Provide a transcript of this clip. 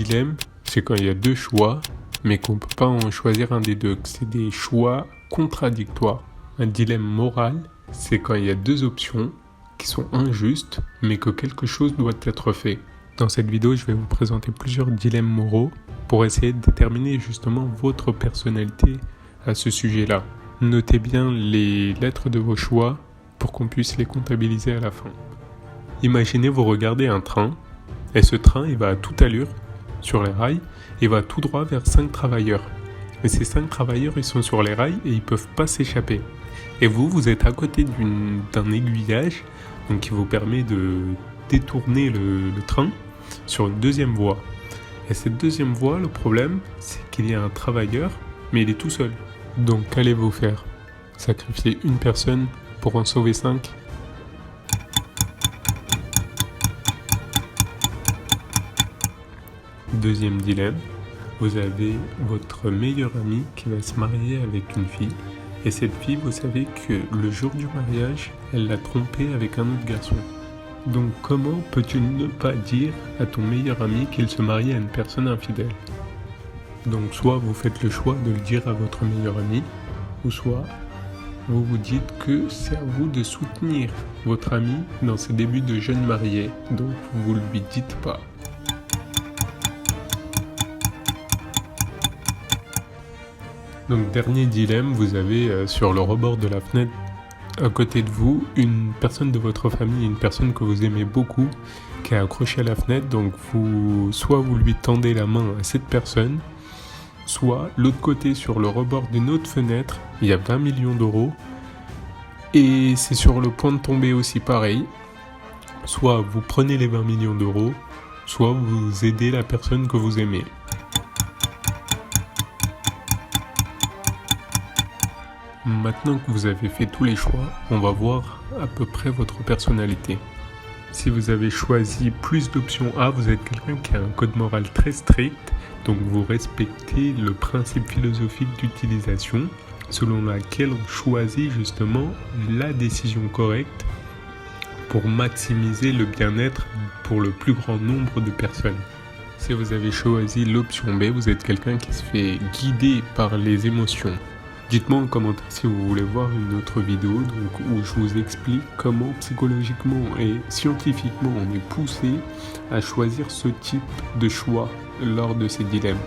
dilemme, c'est quand il y a deux choix, mais qu'on ne peut pas en choisir un des deux, que c'est des choix contradictoires. Un dilemme moral, c'est quand il y a deux options qui sont injustes, mais que quelque chose doit être fait. Dans cette vidéo, je vais vous présenter plusieurs dilemmes moraux pour essayer de déterminer justement votre personnalité à ce sujet-là. Notez bien les lettres de vos choix pour qu'on puisse les comptabiliser à la fin. Imaginez vous regardez un train, et ce train il va à toute allure sur les rails et va tout droit vers 5 travailleurs. Et ces 5 travailleurs ils sont sur les rails et ils peuvent pas s'échapper. Et vous êtes à côté d'un aiguillage donc qui vous permet de détourner le train sur une deuxième voie. Et cette deuxième voie, le problème, c'est qu'il y a un travailleur, mais il est tout seul. Donc qu'allez-vous faire? Sacrifier une personne pour en sauver 5? Deuxième dilemme, vous avez votre meilleur ami qui va se marier avec une fille. Et cette fille, vous savez que le jour du mariage, elle l'a trompé avec un autre garçon. Donc comment peux-tu ne pas dire à ton meilleur ami qu'il se marie à une personne infidèle? Donc soit vous faites le choix de le dire à votre meilleur ami, ou soit vous vous dites que c'est à vous de soutenir votre ami dans ses débuts de jeune marié, donc vous ne lui dites pas. Donc dernier dilemme, vous avez sur le rebord de la fenêtre à côté de vous une personne de votre famille, une personne que vous aimez beaucoup qui est accrochée à la fenêtre, donc soit vous lui tendez la main à cette personne, soit l'autre côté sur le rebord d'une autre fenêtre, il y a 20 millions d'euros et c'est sur le point de tomber aussi pareil, soit vous prenez les 20 millions d'euros, soit vous aidez la personne que vous aimez. Maintenant que vous avez fait tous les choix, on va voir à peu près votre personnalité. Si vous avez choisi plus d'option A, vous êtes quelqu'un qui a un code moral très strict, donc vous respectez le principe philosophique d'utilisation, selon laquelle on choisit justement la décision correcte pour maximiser le bien-être pour le plus grand nombre de personnes. Si vous avez choisi l'option B, vous êtes quelqu'un qui se fait guider par les émotions. Dites-moi en commentaire si vous voulez voir une autre vidéo où je vous explique comment psychologiquement et scientifiquement on est poussé à choisir ce type de choix lors de ces dilemmes.